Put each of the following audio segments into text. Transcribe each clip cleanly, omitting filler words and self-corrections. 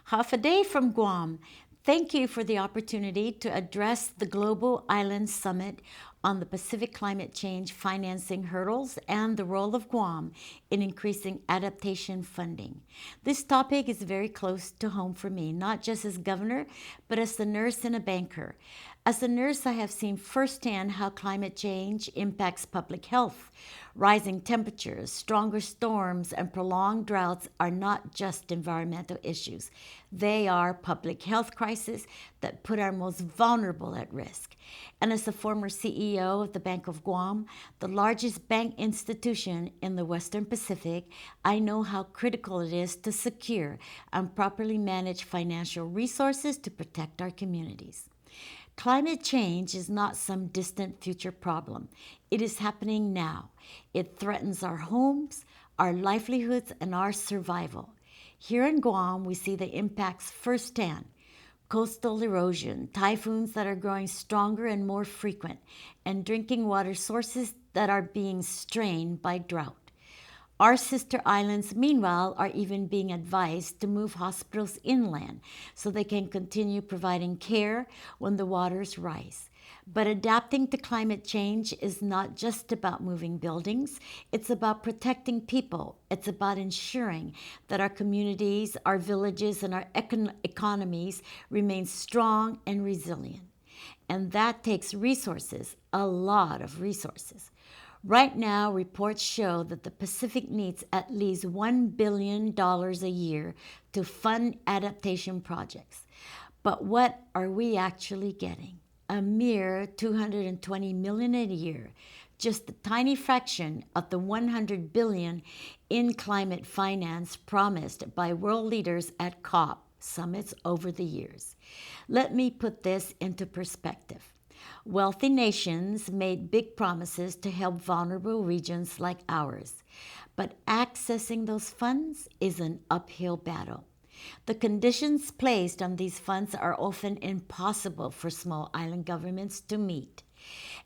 Half a day from Guam. Thank you for the opportunity to address the Global Island Summit on the Pacific climate change financing hurdles and the role of Guam in increasing adaptation funding. This topic is very close to home for me, not just as governor, but as a nurse and a banker. As a nurse, I have seen firsthand how climate change impacts public health. Rising temperatures, stronger storms, and prolonged droughts are not just environmental issues. They are public health crises that put our most vulnerable at risk. And as a former CEO of the Bank of Guam, the largest bank institution in the Western Pacific, I know how critical it is to secure and properly manage financial resources to protect our communities. Climate change is not some distant future problem. It is happening now. It threatens our homes, our livelihoods, and our survival. Here in Guam, we see the impacts firsthand. Coastal erosion, typhoons that are growing stronger and more frequent, and drinking water sources that are being strained by drought. Our sister islands, meanwhile, are even being advised to move hospitals inland so they can continue providing care when the waters rise. But adapting to climate change is not just about moving buildings, it's about protecting people. It's about ensuring that our communities, our villages, and our economies remain strong and resilient. And that takes resources, a lot of resources. Right now, reports show that the Pacific needs at least $1 billion a year to fund adaptation projects. But what are we actually getting? A mere $220 million a year, just a tiny fraction of the $100 billion in climate finance promised by world leaders at COP summits over the years. Let me put this into perspective. Wealthy nations made big promises to help vulnerable regions like ours, but accessing those funds is an uphill battle. The conditions placed on these funds are often impossible for small island governments to meet.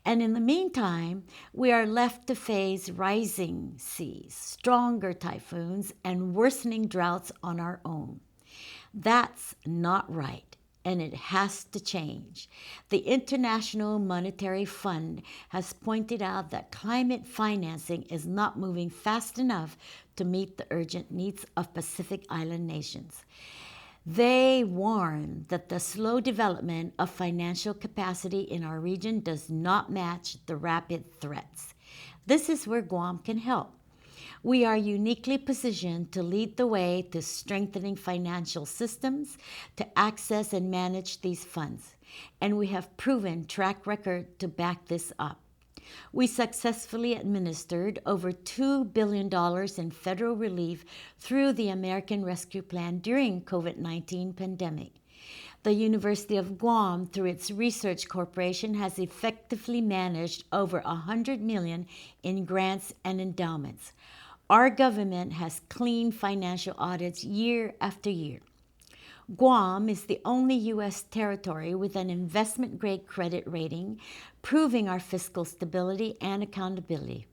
And in the meantime, we are left to face rising seas, stronger typhoons, and worsening droughts on our own. That's not right. And it has to change. The International Monetary Fund has pointed out that climate financing is not moving fast enough to meet the urgent needs of Pacific Island nations. They warn that the slow development of financial capacity in our region does not match the rapid threats. This is where Guam can help. We are uniquely positioned to lead the way to strengthening financial systems, to access and manage these funds. And we have proven track record to back this up. We successfully administered over $2 billion in federal relief through the American Rescue Plan during COVID-19 pandemic. The University of Guam, through its research corporation, has effectively managed over $100 million in grants and endowments. Our government has clean financial audits year after year. Guam is the only U.S. territory with an investment-grade credit rating, proving our fiscal stability and accountability.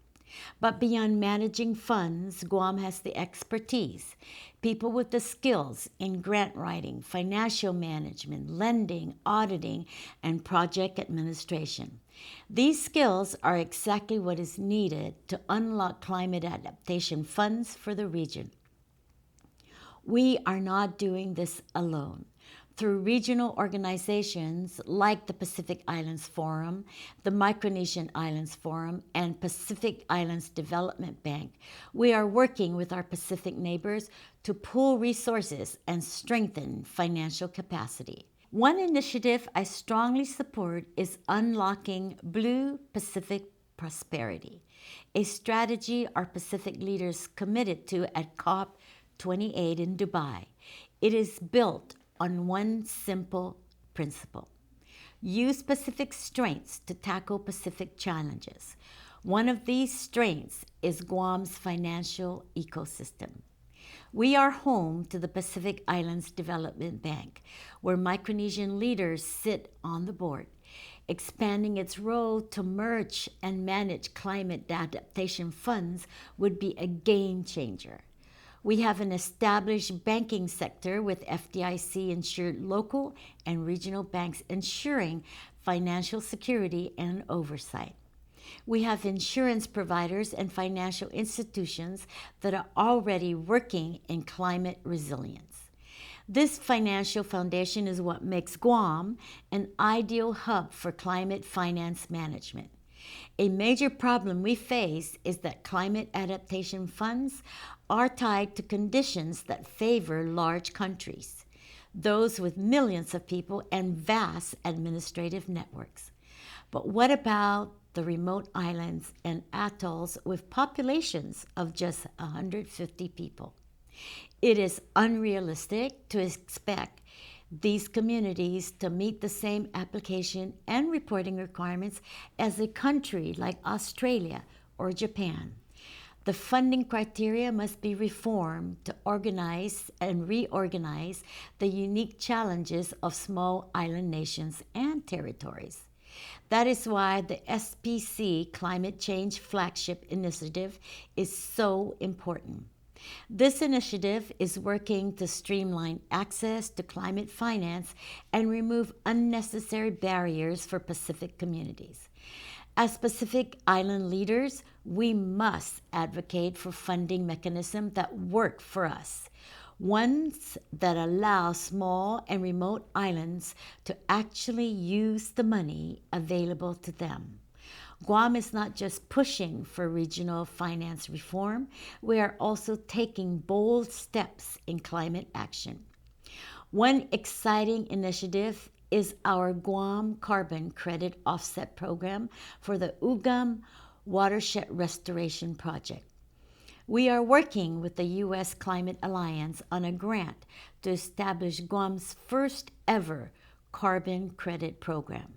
But beyond managing funds, Guam has the expertise, people with the skills in grant writing, financial management, lending, auditing, and project administration. These skills are exactly what is needed to unlock climate adaptation funds for the region. We are not doing this alone. Through regional organizations like the Pacific Islands Forum, the Micronesian Islands Forum, and Pacific Islands Development Bank, we are working with our Pacific neighbors to pool resources and strengthen financial capacity. One initiative I strongly support is Unlocking Blue Pacific Prosperity, a strategy our Pacific leaders committed to at COP28 in Dubai. It is built on one simple principle: use Pacific strengths to tackle Pacific challenges. One of these strengths is Guam's financial ecosystem. We are home to the Pacific Islands Development Bank, where Micronesian leaders sit on the board. Expanding its role to merge and manage climate adaptation funds would be a game changer. We have an established banking sector with FDIC insured local and regional banks ensuring financial security and oversight. We have insurance providers and financial institutions that are already working in climate resilience. This financial foundation is what makes Guam an ideal hub for climate finance management. A major problem we face is that climate adaptation funds are tied to conditions that favor large countries, those with millions of people and vast administrative networks. But what about the remote islands and atolls with populations of just 150 people? It is unrealistic to expect these communities to meet the same application and reporting requirements as a country like Australia or Japan. The funding criteria must be reformed to organize and reorganize the unique challenges of small island nations and territories. That is why the SPC Climate Change Flagship Initiative is so important. This initiative is working to streamline access to climate finance and remove unnecessary barriers for Pacific communities. As Pacific Island leaders, we must advocate for funding mechanisms that work for us, ones that allow small and remote islands to actually use the money available to them. Guam is not just pushing for regional finance reform, we are also taking bold steps in climate action. One exciting initiative is our Guam Carbon Credit Offset Program for the Ugam Watershed Restoration Project. We are working with the U.S. Climate Alliance on a grant to establish Guam's first ever carbon credit program.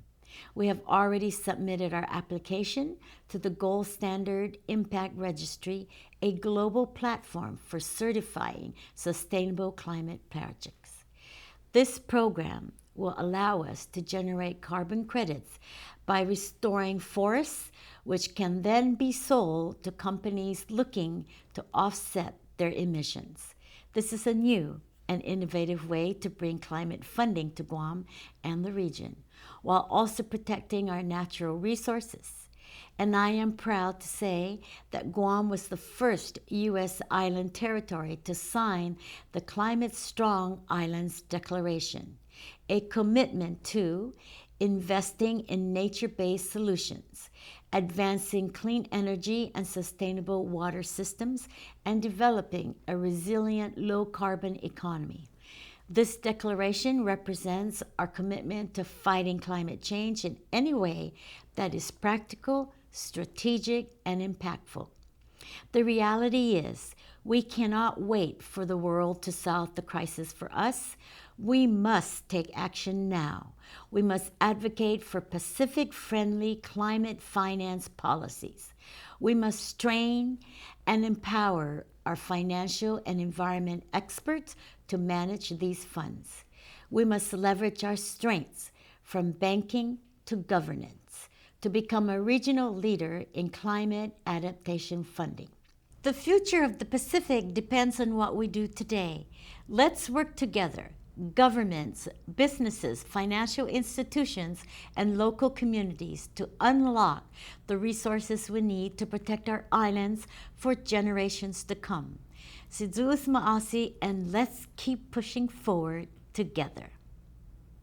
We have already submitted our application to the Gold Standard Impact Registry, a global platform for certifying sustainable climate projects. This program will allow us to generate carbon credits by restoring forests, which can then be sold to companies looking to offset their emissions. This is a new and innovative way to bring climate funding to Guam and the region, while also protecting our natural resources. And I am proud to say that Guam was the first U.S. island territory to sign the Climate Strong Islands Declaration, a commitment to investing in nature-based solutions, advancing clean energy and sustainable water systems, and developing a resilient low-carbon economy. This declaration represents our commitment to fighting climate change in any way that is practical, strategic, and impactful. The reality is, we cannot wait for the world to solve the crisis for us. We must take action now. We must advocate for Pacific-friendly climate finance policies. We must train and empower our financial and environment experts to manage these funds. We must leverage our strengths from banking to governance to become a regional leader in climate adaptation funding. The future of the Pacific depends on what we do today. Let's work together, governments, businesses, financial institutions, and local communities to unlock the resources we need to protect our islands for generations to come. Sidzu's Maasi, and let's keep pushing forward together.